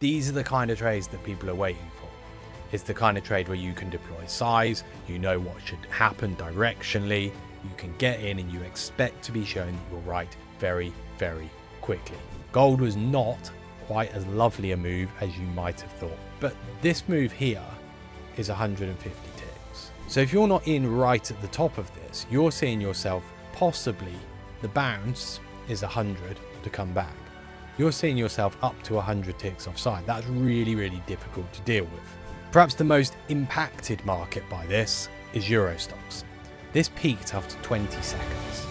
These are the kind of trades that people are waiting for. It's the kind of trade where you can deploy size, you know what should happen directionally, you can get in and you expect to be shown that you're right very, very quickly. Gold was not quite as lovely a move as you might have thought, but this move here is 150 ticks. So if you're not in right at the top of this, you're seeing yourself possibly the bounce is 100 to come back. You're seeing yourself up to 100 ticks offside. That's really, really difficult to deal with. Perhaps the most impacted market by this is Euro stocks. This peaked after 20 seconds.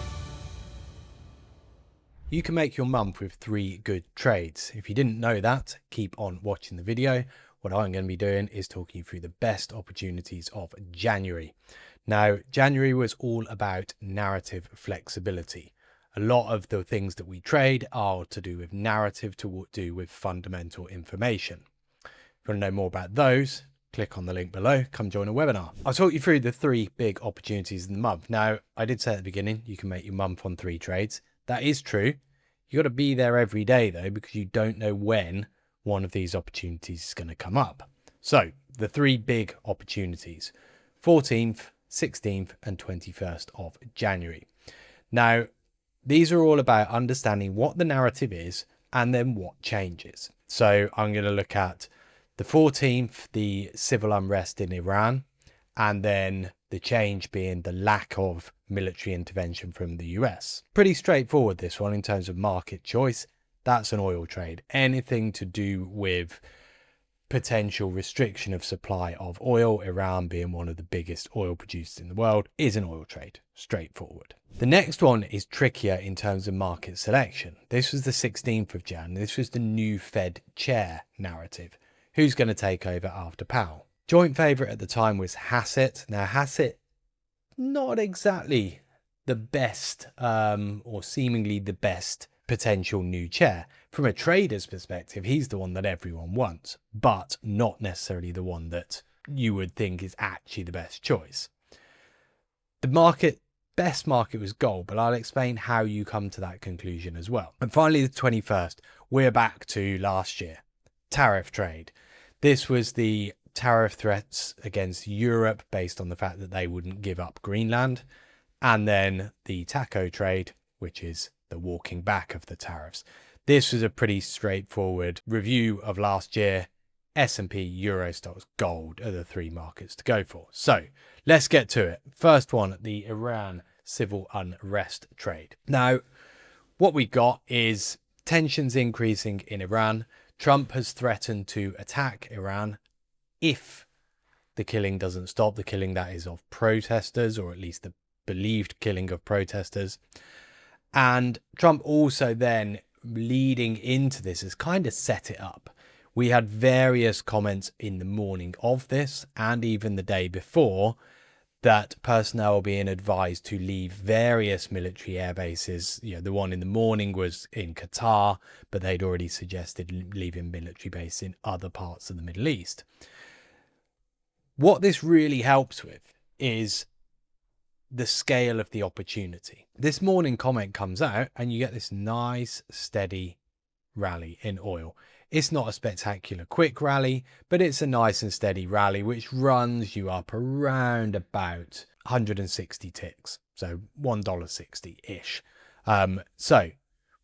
You can make your month with 3 good trades. If you didn't know that, keep on watching the video. What I'm going to be doing is talking you through the best opportunities of January. Now, January was all about narrative flexibility. A lot of the things that we trade are to do with narrative, to do with fundamental information. If you want to know more about those, click on the link below, come join a webinar. I'll talk you through the 3 big opportunities in the month. Now, I did say at the beginning, you can make your month on 3 trades. That is true. You got to be there every day though, because you don't know when one of these opportunities is going to come up. So the 3 big opportunities, 14th, 16th and 21st of January. Now, these are all about understanding what the narrative is and then what changes. So I'm going to look at the 14th, the civil unrest in Iran, and then the change being the lack of military intervention from the US. Pretty straightforward, this one, in terms of market choice. That's an oil trade. Anything to do with potential restriction of supply of oil, Iran being one of the biggest oil producers in the world, is an oil trade. Straightforward. The next one is trickier in terms of market selection. This was the 16th of Jan. This was the new Fed chair narrative. Who's going to take over after Powell? Joint favourite at the time was Hassett. Now, Hassett, not exactly the best, or seemingly the best potential new chair. From a trader's perspective, he's the one that everyone wants, but not necessarily the one that you would think is actually the best choice. The best market was gold, but I'll explain how you come to that conclusion as well. And finally, the 21st, we're back to last year. Tariff trade. This was the tariff threats against Europe based on the fact that they wouldn't give up Greenland. And then the taco trade, which is the walking back of the tariffs. This was a pretty straightforward review of last year. S&P, Euro stocks, gold are the 3 markets to go for. So let's get to it. First one, the Iran civil unrest trade. Now, what we got is tensions increasing in Iran. Trump has threatened to attack Iran if the killing doesn't stop, the killing that is of protesters, or at least the believed killing of protesters. And Trump also then, leading into this, has kind of set it up. We had various comments in the morning of this and even the day before that personnel being advised to leave various military air bases. You know, the one in the morning was in Qatar, but they'd already suggested leaving military base in other parts of the Middle East. What this really helps with is the scale of the opportunity. This morning comment comes out and you get this nice steady rally in oil. It's not a spectacular quick rally, but it's a nice and steady rally which runs you up around about 160 ticks, so $1.60-ish. So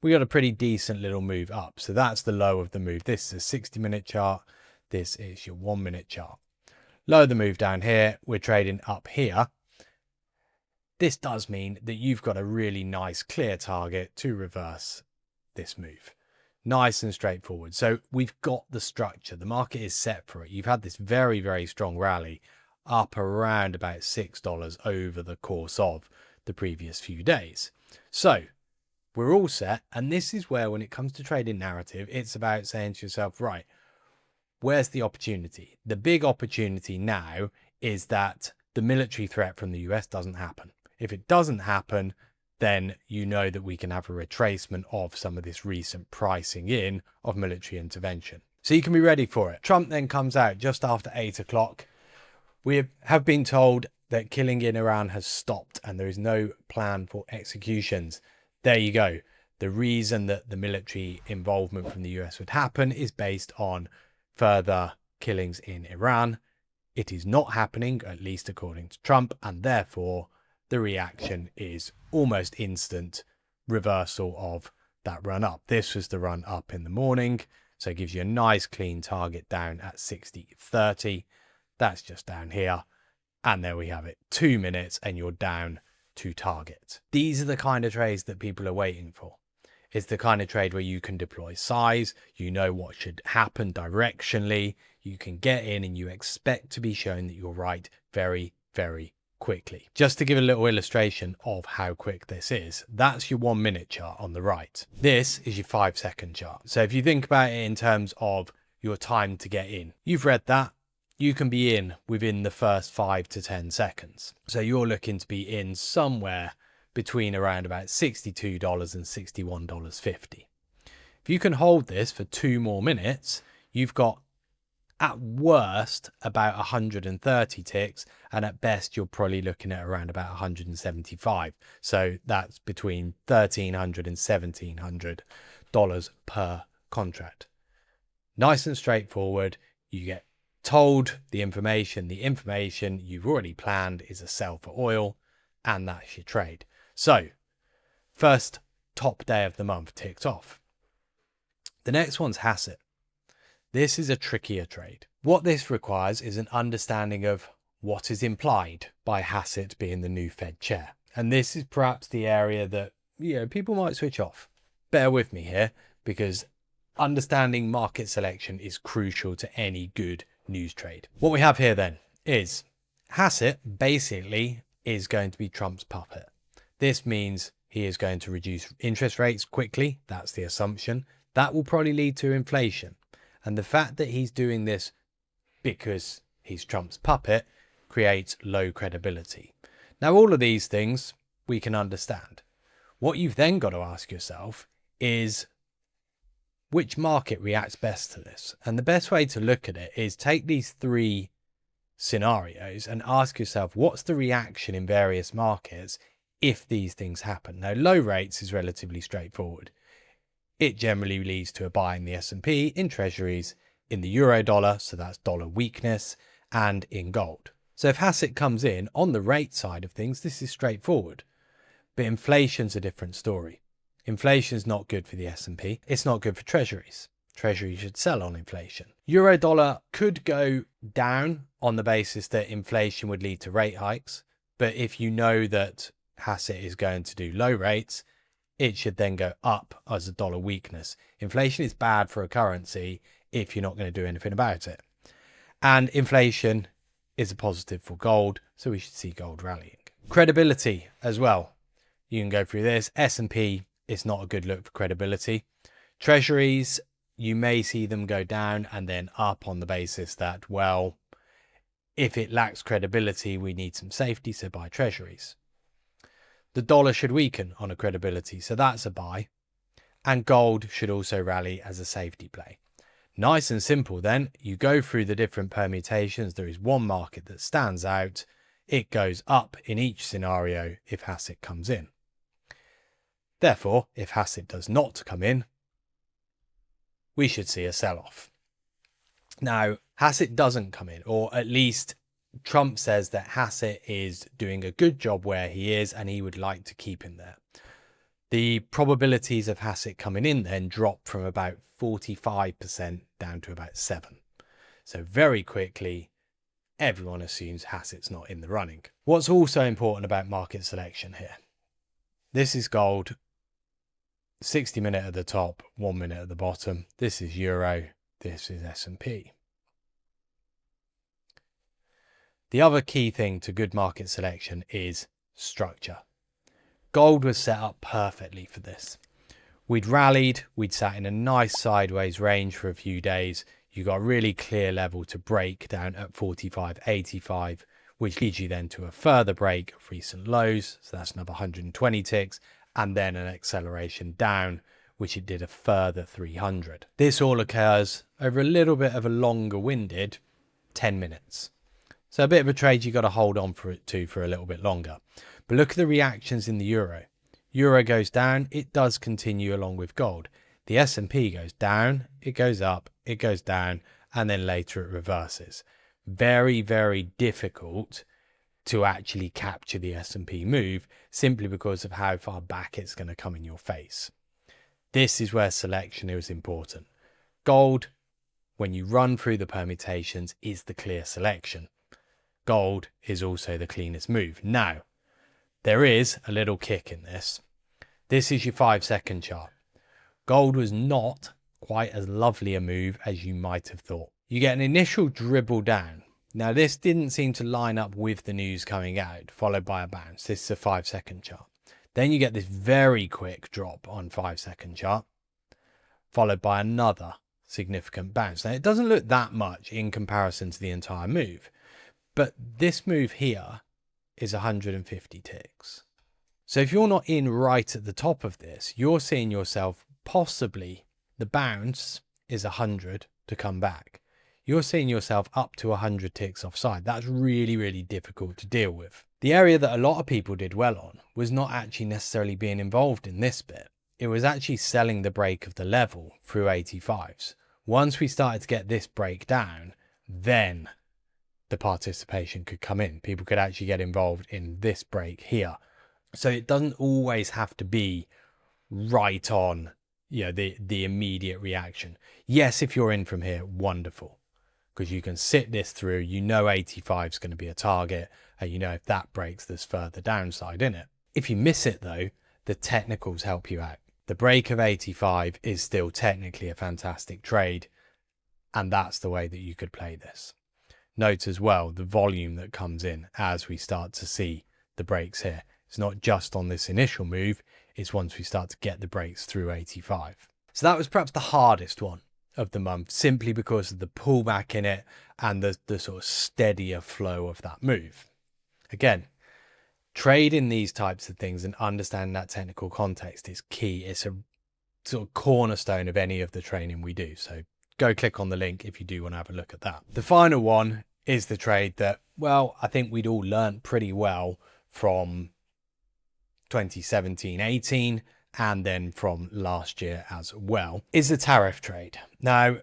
we got a pretty decent little move up. So that's the low of the move. This is a 60-minute chart. This is your 1-minute chart. Low of the move down here. We're trading up here. This does mean that you've got a really nice clear target to reverse this move. Nice and straightforward. So we've got the structure. The market is set for it. You've had this very, very strong rally up around about $6 over the course of the previous few days. So we're all set. And this is where, when it comes to trading narrative, it's about saying to yourself, right, where's the opportunity? The big opportunity now is that the military threat from the US doesn't happen. If it doesn't happen, then you know that we can have a retracement of some of this recent pricing in of military intervention. So you can be ready for it. Trump then comes out just after 8 o'clock. We have been told that killing in Iran has stopped and there is no plan for executions. There you go. The reason that the military involvement from the US would happen is based on further killings in Iran. It is not happening, at least according to Trump, and therefore the reaction is almost instant reversal of that run up. This was the run up in the morning, so it gives you a nice clean target down at 60.30. That's just down here, and there we have it, 2 minutes and you're down to target. These are the kind of trades that people are waiting for. It's the kind of trade where you can deploy size, you know what should happen directionally, you can get in and you expect to be shown that you're right very, very quickly. Just to give a little illustration of how quick this is, that's your 1 minute chart on the right. This is your 5 second chart. So if you think about it in terms of your time to get in, you've read that, you can be in within the first 5 to 10 seconds. So you're looking to be in somewhere between around about $62 and $61.50. If you can hold this for 2 more minutes, you've got at worst about 130 ticks, and at best you're probably looking at around about 175. So that's between $1,300 and $1,700 per contract. Nice and straightforward. You get told the information you've already planned is a sell for oil, and that's your trade. So first top day of the month ticked off. The next one's Hassett. This is a trickier trade. What this requires is an understanding of what is implied by Hassett being the new Fed chair. And this is perhaps the area that, people might switch off. Bear with me here, because understanding market selection is crucial to any good news trade. What we have here then is Hassett basically is going to be Trump's puppet. This means he is going to reduce interest rates quickly. That's the assumption. That will probably lead to inflation. And the fact that he's doing this because he's Trump's puppet creates low credibility. Now, all of these things we can understand. What you've then got to ask yourself is which market reacts best to this? And the best way to look at it is take these 3 scenarios and ask yourself, what's the reaction in various markets if these things happen? Now, low rates is relatively straightforward. It generally leads to a buy in the S&P, in treasuries, in the euro dollar, so that's dollar weakness, and in gold. So if Hassett comes in on the rate side of things, this is straightforward. But inflation's a different story. Inflation's not good for the S&P. It's not good for treasuries. Treasuries should sell on inflation. Euro dollar could go down on the basis that inflation would lead to rate hikes. But if you know that Hassett is going to do low rates, it should then go up as a dollar weakness. Inflation is bad for a currency if you're not going to do anything about it. And inflation is a positive for gold, so we should see gold rallying. Credibility as well. You can go through this. S&P is not a good look for credibility. Treasuries, you may see them go down and then up on the basis that, well, if it lacks credibility, we need some safety, so buy treasuries. The dollar should weaken on a credibility, so that's a buy. And gold should also rally as a safety play. Nice and simple then. You go through the different permutations. There is one market that stands out. It goes up in each scenario if Hassett comes in. Therefore, if Hassett does not come in, we should see a sell-off. Now, Hassett doesn't come in, or at least Trump says that Hassett is doing a good job where he is and he would like to keep him there. The probabilities of Hassett coming in then drop from about 45% down to about 7%. So very quickly, everyone assumes Hassett's not in the running. What's also important about market selection here? This is gold, 60 minute at the top, 1 minute at the bottom. This is euro, this is S&P. The other key thing to good market selection is structure. Gold was set up perfectly for this. We'd rallied, we'd sat in a nice sideways range for a few days. You got a really clear level to break down at 45.85, which leads you then to a further break of recent lows. So that's another 120 ticks, and then an acceleration down, which it did a further 300. This all occurs over a little bit of a longer winded 10 minutes. So a bit of a trade you got to hold on for a little bit longer. But look at the reactions in the euro. Euro goes down, it does continue along with gold. The S&P goes down, it goes up, it goes down, and then later it reverses. Very, very difficult to actually capture the S&P move simply because of how far back it's going to come in your face. This is where selection is important. Gold, when you run through the permutations, is the clear selection. Gold is also the cleanest move. Now, there is a little kick in this. This is your 5-second chart. Gold was not quite as lovely a move as you might have thought. You get an initial dribble down. Now, this didn't seem to line up with the news coming out, followed by a bounce. This is a 5-second chart. Then you get this very quick drop on 5-second chart, followed by another significant bounce. Now, it doesn't look that much in comparison to the entire move, but this move here is 150 ticks. So if you're not in right at the top of this, you're seeing yourself possibly the bounce is 100 to come back. You're seeing yourself up to 100 ticks offside. That's really, really difficult to deal with. The area that a lot of people did well on was not actually necessarily being involved in this bit. It was actually selling the break of the level through 85s. Once we started to get this break down, then the participation could come in. People could actually get involved in this break here. So it doesn't always have to be right on, you know, the immediate reaction. Yes, if you're in from here, wonderful, because you can sit this through. You know 85 is going to be a target, and you know if that breaks, there's further downside in it. If you miss it though, the technicals help you out. The break of 85 is still technically a fantastic trade, and that's the way that you could play this. Note as well the volume that comes in as we start to see the breaks here. It's not just on this initial move, it's once we start to get the breaks through 85. So that was perhaps the hardest one of the month, simply because of the pullback in it and the sort of steadier flow of that move. Again, trading these types of things and understanding that technical context is key. It's a sort of cornerstone of any of the training we do. So go click on the link if you do want to have a look at that. The final one is the trade that, well, I think we'd all learned pretty well from 2017-18 and then from last year as well, is the tariff trade. Now,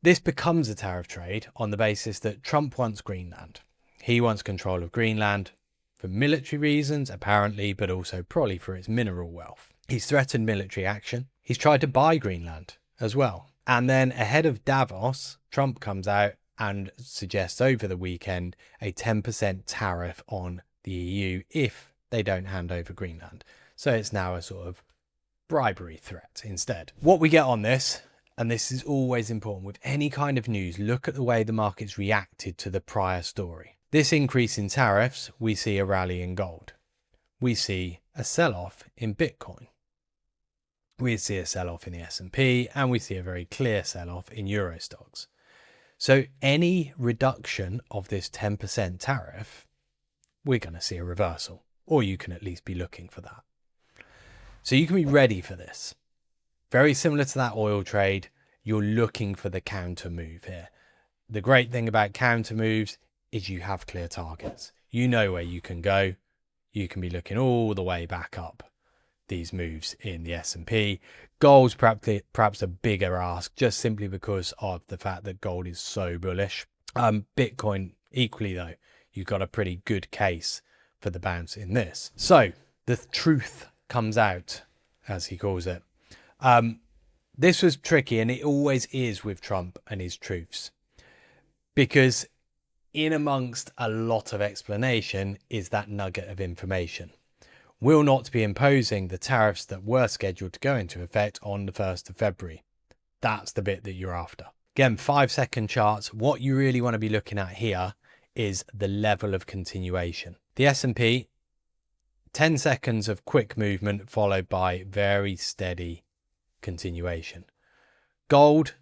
this becomes a tariff trade on the basis that Trump wants Greenland. He wants control of Greenland for military reasons, apparently, but also probably for its mineral wealth. He's threatened military action. He's tried to buy Greenland as well. And then ahead of Davos, Trump comes out and suggests over the weekend a 10% tariff on the EU if they don't hand over Greenland. So it's now a sort of bribery threat instead. What we get on this, and this is always important with any kind of news, look at the way the markets reacted to the prior story. This increase in tariffs, we see a rally in gold. We see a sell-off in Bitcoin. We see a sell-off in the S&P, and we see a very clear sell-off in Euro stocks. So any reduction of this 10% tariff, we're going to see a reversal, or you can at least be looking for that. So you can be ready for this. Very similar to that oil trade, you're looking for the counter move here. The great thing about counter moves is you have clear targets. You know where you can go. You can be looking all the way back up these moves in the S&P. Gold's perhaps a bigger ask, just simply because of the fact that gold is so bullish. Bitcoin equally though, you've got a pretty good case for the bounce in this. So the truth comes out, as he calls it. This was tricky, and it always is with Trump and his truths, because in amongst a lot of explanation is that nugget of information. Will not be imposing the tariffs that were scheduled to go into effect on the 1st of February. That's the bit that you're after. Again, 5-second charts. What you really want to be looking at here is the level of continuation. The S&P, 10 seconds of quick movement followed by very steady continuation. Gold,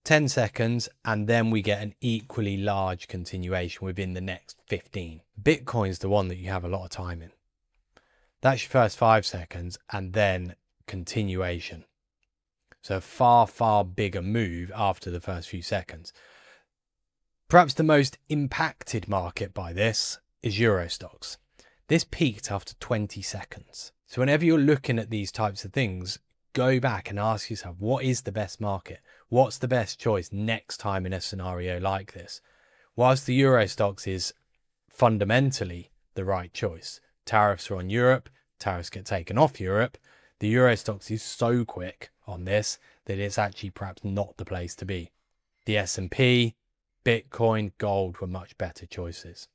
10 seconds, and then we get an equally large continuation within the next 15. Bitcoin's the one that you have a lot of time in. That's your first 5 seconds, and then continuation. So a far, far bigger move after the first few seconds. Perhaps the most impacted market by this is Euro stocks. This peaked after 20 seconds. So whenever you're looking at these types of things, go back and ask yourself, what is the best market? What's the best choice next time in a scenario like this? Whilst the Euro stocks is fundamentally the right choice, tariffs are on Europe, tariffs get taken off Europe, the Euro stocks is so quick on this that it's actually perhaps not the place to be. The S&P, Bitcoin, gold were much better choices.